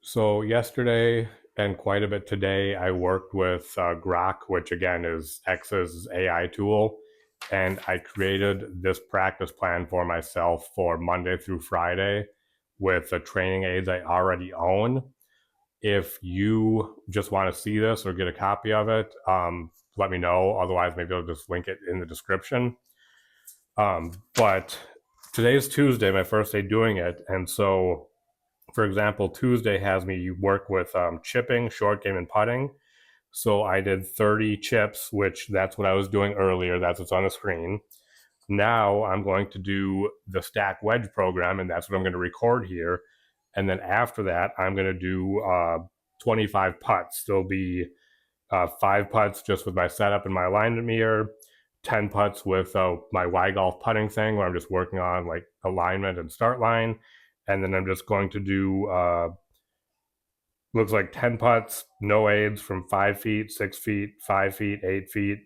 So yesterday and quite a bit today, I worked with Grok, which again is X's AI tool, and I created this practice plan for myself for Monday through Friday with the training aids I already own. If you just want to see this or get a copy of it, let me know. Otherwise, maybe I'll just link it in the description. But today's Tuesday, my first day doing it, and so for example, Tuesday has me work with chipping, short game, and putting. So I did 30 chips, which that's what I was doing earlier. That's what's on the screen. Now I'm going to do the stack wedge program, and that's what I'm going to record here. And then after that, I'm going to do 25 putts. There'll be 5 putts just with my setup and my alignment mirror, 10 putts with my Y golf putting thing where I'm just working on like alignment and start line. And then I'm just going to do looks like 10 putts, no aids from 5 feet, 6 feet, 5 feet, 8 feet.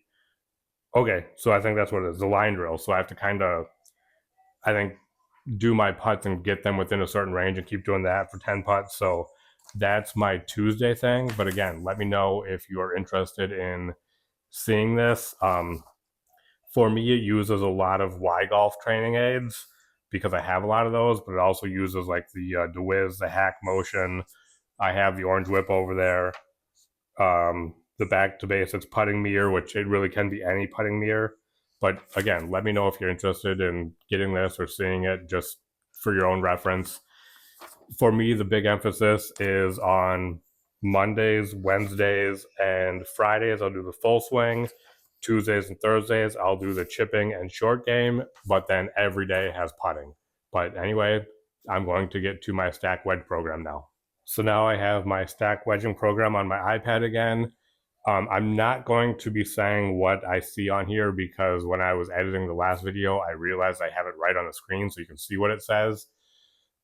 Okay, so I think that's what it is, the line drill. So I have to kind of, I think, do my putts and get them within a certain range and keep doing that for 10 putts. So that's my Tuesday thing. But again, let me know if you are interested in seeing this. For me, it uses a lot of Y golf training aids because I have a lot of those, but it also uses like the Wiz, the Hack Motion. I have the Orange Whip over there. The Back to Basics putting mirror, which it really can be any putting mirror. But again, let me know if you're interested in getting this or seeing it just for your own reference. For me, the big emphasis is on Mondays, Wednesdays, and Fridays. I'll do the full swing. Tuesdays and Thursdays, I'll do the chipping and short game, but then every day has putting. But anyway, I'm going to get to my stack wedge program now. So now I have my stack wedging program on my iPad again. I'm not going to be saying what I see on here because when I was editing the last video, I realized I have it right on the screen so you can see what it says.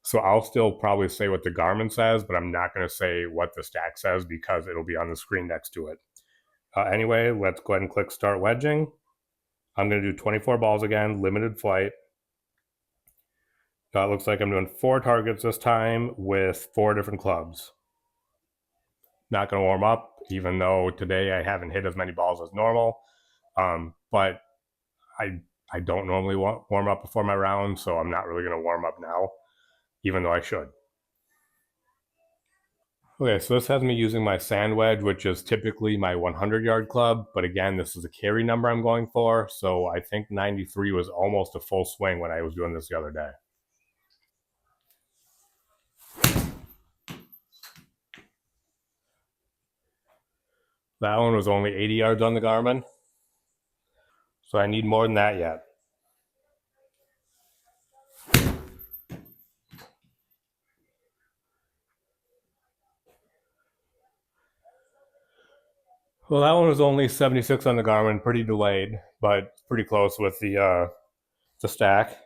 So I'll still probably say what the Garmin says, but I'm not going to say what the stack says because it'll be on the screen next to it. Anyway, let's go ahead and click Start Wedging. I'm going to do 24 balls again, limited flight. It looks like I'm doing 4 targets this time with 4 different clubs. Not going to warm up, even though today I haven't hit as many balls as normal. But I don't normally warm up before my round, so I'm not really going to warm up now, even though I should. Okay, so this has me using my sand wedge, which is typically my 100-yard club. But again, this is a carry number I'm going for. So I think 93 was almost a full swing when I was doing this the other day. That one was only 80 yards on the Garmin. So I need more than that yet. Well, that one was only 76 on the Garmin, pretty delayed, but pretty close with the stack.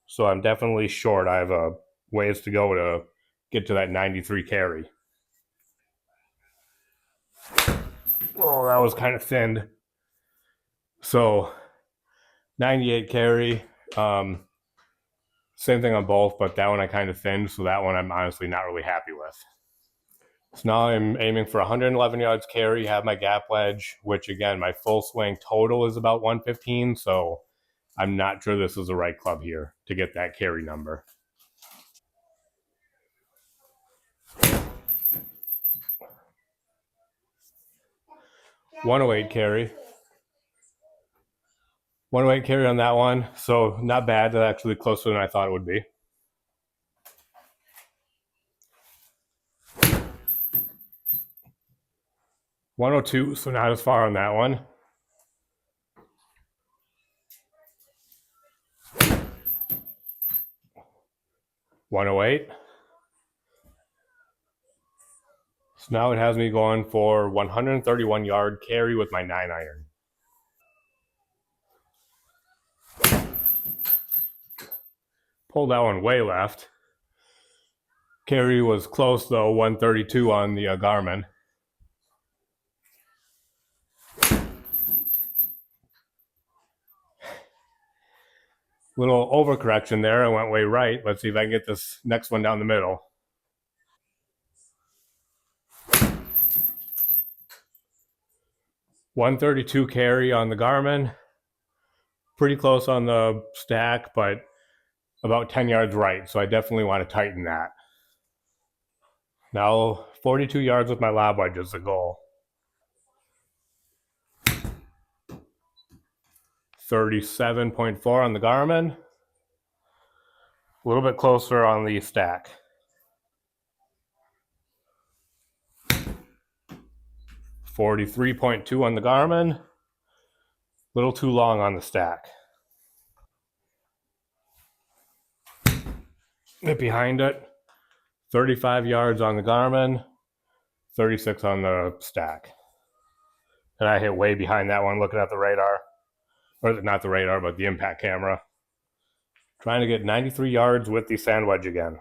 So I'm definitely short. I have a ways to go to get to that 93 carry. Oh, that was kind of thinned. So 98 carry. Same thing on both, but that one I kind of thinned, so that one I'm honestly not really happy with. So now I'm aiming for 111 yards carry, have my gap wedge, which again, my full swing total is about 115, so I'm not sure this is the right club here to get that carry number. 108 carry. 108 carry on that one, so not bad. That's actually closer than I thought it would be. $102, so not as far on that one. $108. So now it has me going for 131 yard carry with my 9-iron. Pulled that one way left. Carry was close though, 132 on the Garmin. Little overcorrection there. I went way right. Let's see if I can get this next one down the middle. 132 carry on the Garmin, pretty close on the stack, but about 10 yards right. So I definitely want to tighten that. Now 42 yards with my lob wedge is the goal. 37.4 on the Garmin, a little bit closer on the stack. 43.2 on the Garmin, a little too long on the stack. Get behind it, 35 yards on the Garmin, 36 on the stack. And I hit way behind that one looking at the radar. Or not the radar, but the impact camera. Trying to get 93 yards with the sand wedge again.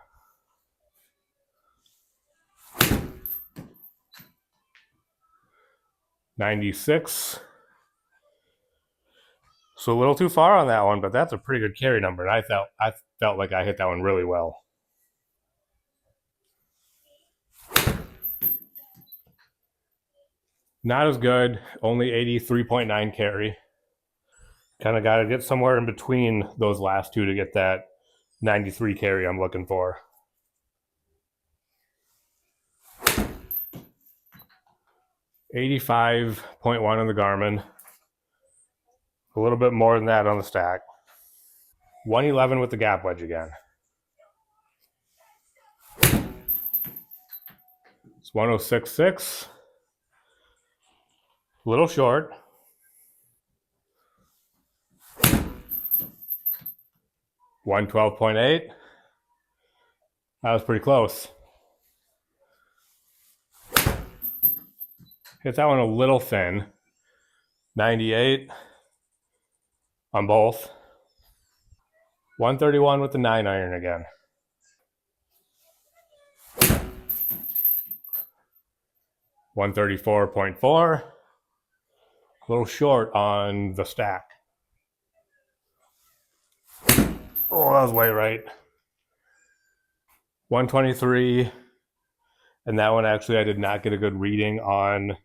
96. So a little too far on that one, but that's a pretty good carry number. And I felt like I hit that one really well. Not as good, only 83.9 carry. Kind of got to get somewhere in between those last two to get that 93 carry I'm looking for. 85.1 on the Garmin. A little bit more than that on the stack. 111 with the gap wedge again. It's 106.6. A little short. 112.8. That was pretty close. Hit that one a little thin. 98 on both. 131 with the 9-iron again. 134.4. A little short on the stack. Oh, that was way right. 123. And that one actually I did not get a good reading on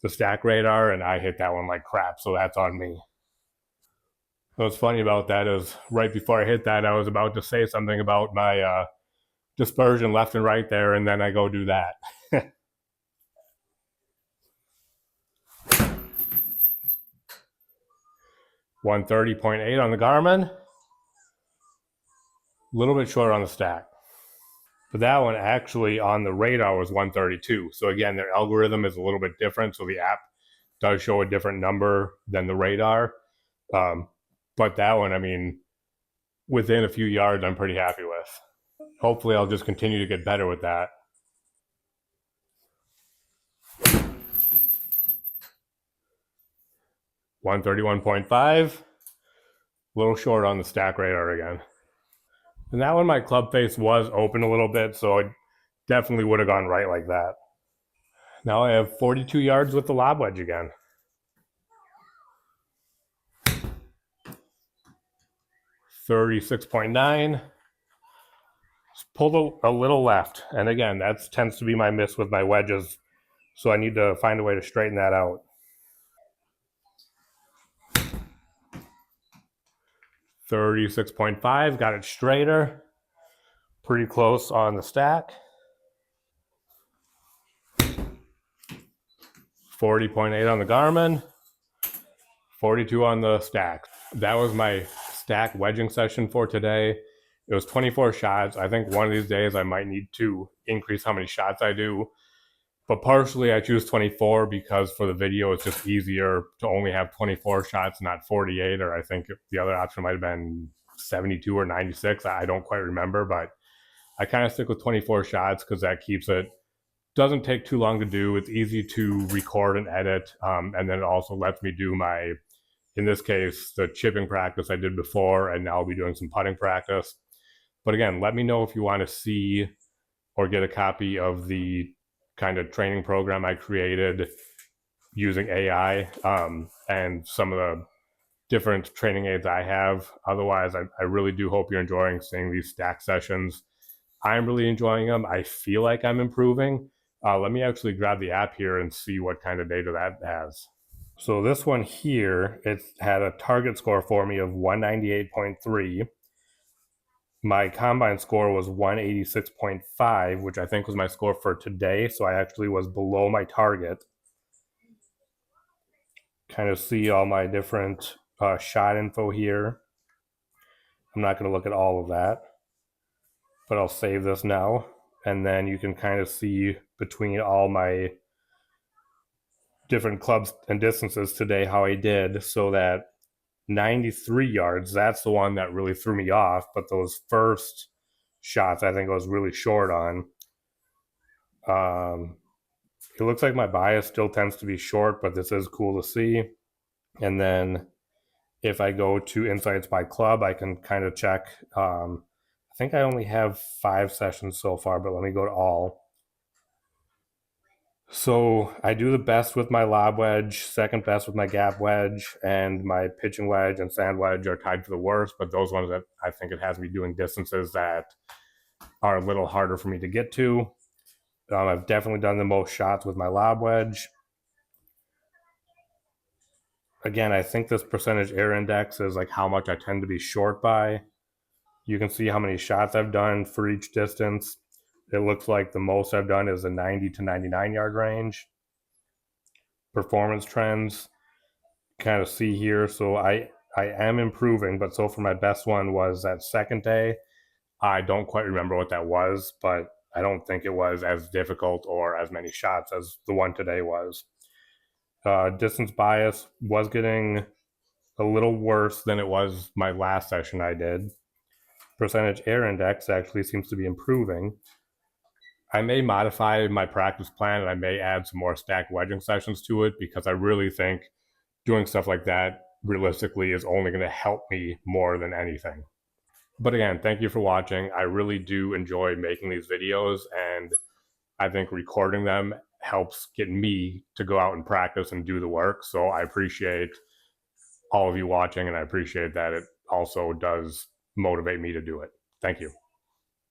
the stack radar, and I hit that one like crap, so that's on me. What's funny about that is right before I hit that, I was about to say something about my dispersion left and right there, and then I go do that. 130.8 on the Garmin. A little bit short on the stack. But that one actually on the radar was 132. So again, their algorithm is a little bit different. So the app does show a different number than the radar. But that one, I mean, within a few yards, I'm pretty happy with. Hopefully I'll just continue to get better with that. 131.5. A little short on the stack radar again. And that one, my club face was open a little bit, so it definitely would have gone right like that. Now I have 42 yards with the lob wedge again. 36.9. Just pulled a little left. And again, that tends to be my miss with my wedges. So I need to find a way to straighten that out. 36.5, got it straighter. Pretty close on the stack. 40.8 on the Garmin. 42 on the stack. That was my stack wedging session for today. It was 24 shots. I think one of these days I might need to increase how many shots I do. But partially I choose 24 because for the video it's just easier to only have 24 shots, not 48, or I think the other option might have been 72 or 96. I don't quite remember, but I kind of stick with 24 shots because that keeps it, doesn't take too long to do. It's easy to record and edit. And then it also lets me do my, in this case, the chipping practice I did before, and now I'll be doing some putting practice. But again, let me know if you want to see or get a copy of the kind of training program I created using AI and some of the different training aids I have. Otherwise, I really do hope you're enjoying seeing these stack sessions. I'm really enjoying them. I feel like I'm improving. Let me actually grab the app here and see what kind of data that has. So this one here, it had a target score for me of 198.3. My combine score was 186.5, which I think was my score for today. So I actually was below my target. Kind of see all my different shot info here. I'm not going to look at all of that, but I'll save this now. And then you can kind of see between all my different clubs and distances today how I did. So that 93 yards, that's the one that really threw me off. But those first shots, I think I was really short on. It looks like my bias still tends to be short, but this is cool to see. And then if I go to insights by club, I can kind of check. I think I only have 5 sessions so far, but let me go to all. So I do the best with my lob wedge, second best with my gap wedge, and my pitching wedge and sand wedge are tied for the worst. But those ones that I think it has me doing distances that are a little harder for me to get to. I've definitely done the most shots with my lob wedge. Again, I think this percentage error index is like how much I tend to be short by. You can see how many shots I've done for each distance. It looks like the most I've done is a 90 to 99 yard range. Performance trends, kind of see here. So I am improving, but so for my best one was that second day. I don't quite remember what that was, but I don't think it was as difficult or as many shots as the one today was. Distance bias was getting a little worse than it was my last session I did. Percentage error index actually seems to be improving. I may modify my practice plan and I may add some more stack wedging sessions to it because I really think doing stuff like that realistically is only going to help me more than anything. But again, thank you for watching. I really do enjoy making these videos, and I think recording them helps get me to go out and practice and do the work. So I appreciate all of you watching, and I appreciate that it also does motivate me to do it. Thank you.